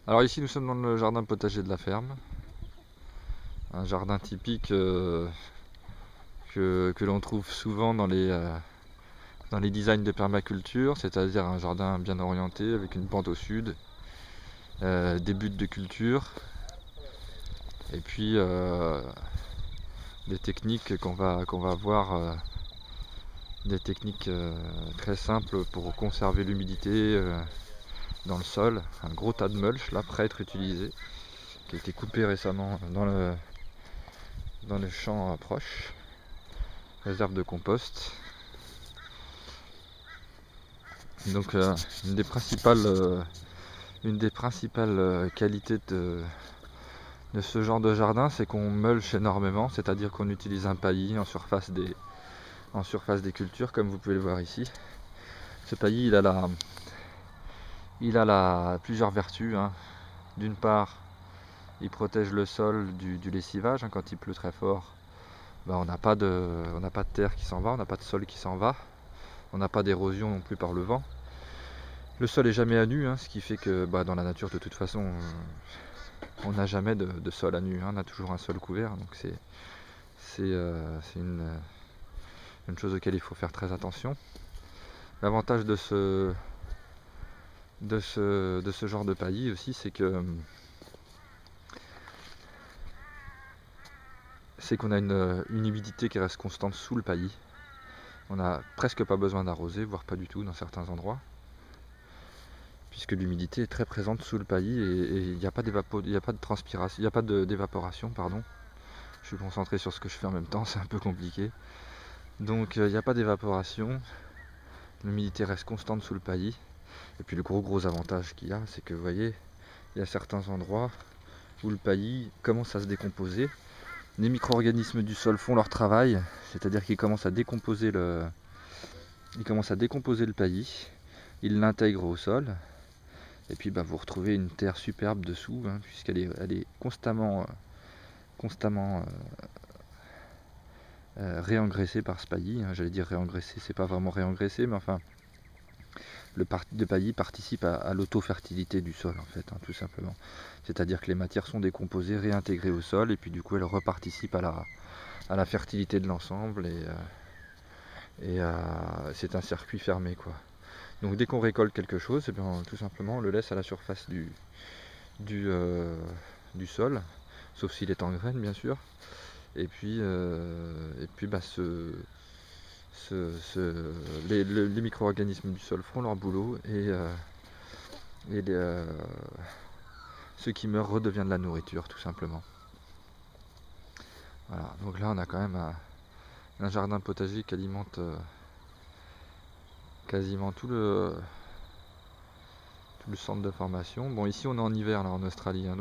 Alors ici nous sommes dans le jardin potager de la ferme, un jardin typique que l'on trouve souvent dans les designs de permaculture, c'est-à-dire un jardin bien orienté avec une pente au sud, des buttes de culture et puis des techniques qu'on va voir, des techniques très simples pour conserver l'humidité dans le sol, un gros tas de mulch là prêt à être utilisé, qui a été coupé récemment dans le champ proche, réserve de compost. Donc une des principales qualités de ce genre de jardin, c'est qu'on mulch énormément, c'est-à-dire qu'on utilise un paillis en surface des cultures, comme vous pouvez le voir ici. Ce paillis, il a plusieurs vertus, hein. D'une part, il protège le sol du lessivage, hein. Quand il pleut très fort, on n'a pas de terre qui s'en va, on n'a pas de sol qui s'en va, on n'a pas d'érosion non plus par le vent. Le sol est jamais à nu, hein, ce qui fait que dans la nature de toute façon on n'a jamais de sol à nu, hein, on a toujours un sol couvert, donc c'est une chose auquel il faut faire très attention. L'avantage de ce genre de paillis aussi, c'est qu'on a une humidité qui reste constante sous le paillis. On n'a presque pas besoin d'arroser, voire pas du tout dans certains endroits, puisque l'humidité est très présente sous le paillis et il n'y a pas de transpiration, il n'y a pas d'évaporation, pardon. Je suis concentré sur ce que je fais en même temps, c'est un peu compliqué. Donc il n'y a pas d'évaporation, l'humidité reste constante sous le paillis. Et puis le gros avantage qu'il y a, c'est que vous voyez, il y a certains endroits où le paillis commence à se décomposer. Les micro-organismes du sol font leur travail, c'est-à-dire qu'ils commencent à décomposer le paillis, ils l'intègrent au sol, et puis vous retrouvez une terre superbe dessous, hein, puisqu'elle est constamment réengraissée par ce paillis, hein. J'allais dire réengraissée, c'est pas vraiment réengraissé, mais enfin le paillis participe à l'auto-fertilité du sol en fait, hein, tout simplement. C'est-à-dire que les matières sont décomposées, réintégrées au sol, et puis du coup elles reparticipent à la fertilité de l'ensemble, et c'est un circuit fermé, quoi. Donc dès qu'on récolte quelque chose, tout simplement on le laisse à la surface du sol, sauf s'il est en graines bien sûr, et puis les micro-organismes du sol font leur boulot, et ce qui meurt redevient de la nourriture, tout simplement. Voilà, donc là on a quand même un jardin potager qui alimente quasiment tout le centre de formation. Bon, ici on est en hiver là en Australie, hein,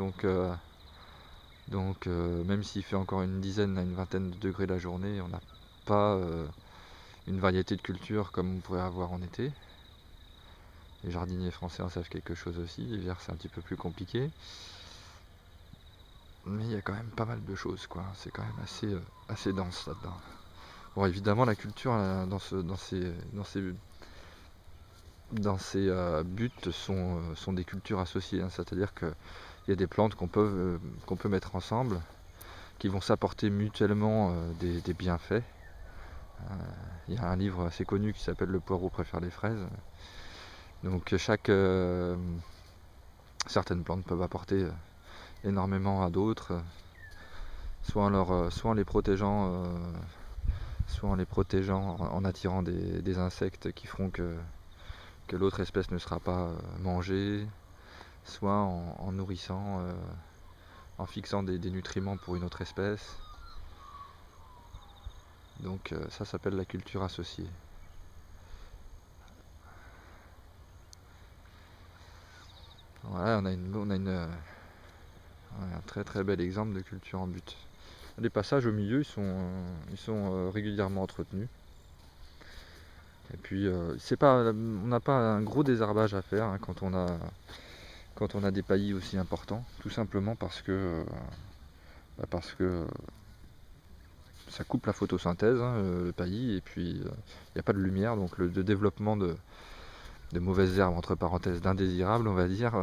donc même s'il fait encore une dizaine à une vingtaine de degrés la journée, on n'a pas une variété de cultures comme on pourrait avoir en été. Les jardiniers français en savent quelque chose aussi, l'hiver c'est un petit peu plus compliqué. Mais il y a quand même pas mal de choses, quoi. C'est quand même assez dense là-dedans. Bon, évidemment la culture dans ces buts sont des cultures associées, hein. C'est-à-dire qu'il y a des plantes qu'on peut mettre ensemble, qui vont s'apporter mutuellement des bienfaits. Il y a un livre assez connu qui s'appelle Le poireau préfère les fraises. Donc certaines plantes peuvent apporter énormément à d'autres, soit en les protégeant, en attirant des insectes qui feront que l'autre espèce ne sera pas mangée, soit en nourrissant, en fixant des nutriments pour une autre espèce. Donc ça s'appelle la culture associée. Voilà, on a un très bel exemple de culture en but. Les passages au milieu, ils sont régulièrement entretenus. Et puis on n'a pas un gros désherbage à faire, hein, quand on a des paillis aussi importants, tout simplement parce que ça coupe la photosynthèse, hein, le paillis, et puis il n'y a pas de lumière, donc le développement de mauvaises herbes, entre parenthèses d'indésirables on va dire,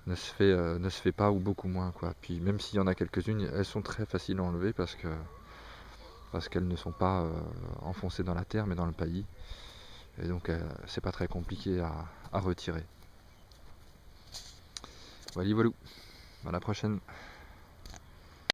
ne se fait pas ou beaucoup moins, quoi. Puis même s'il y en a quelques-unes, elles sont très faciles à enlever parce qu'elles ne sont pas enfoncées dans la terre mais dans le paillis. Et donc c'est pas très compliqué à retirer. Voilà, voilà. À la prochaine.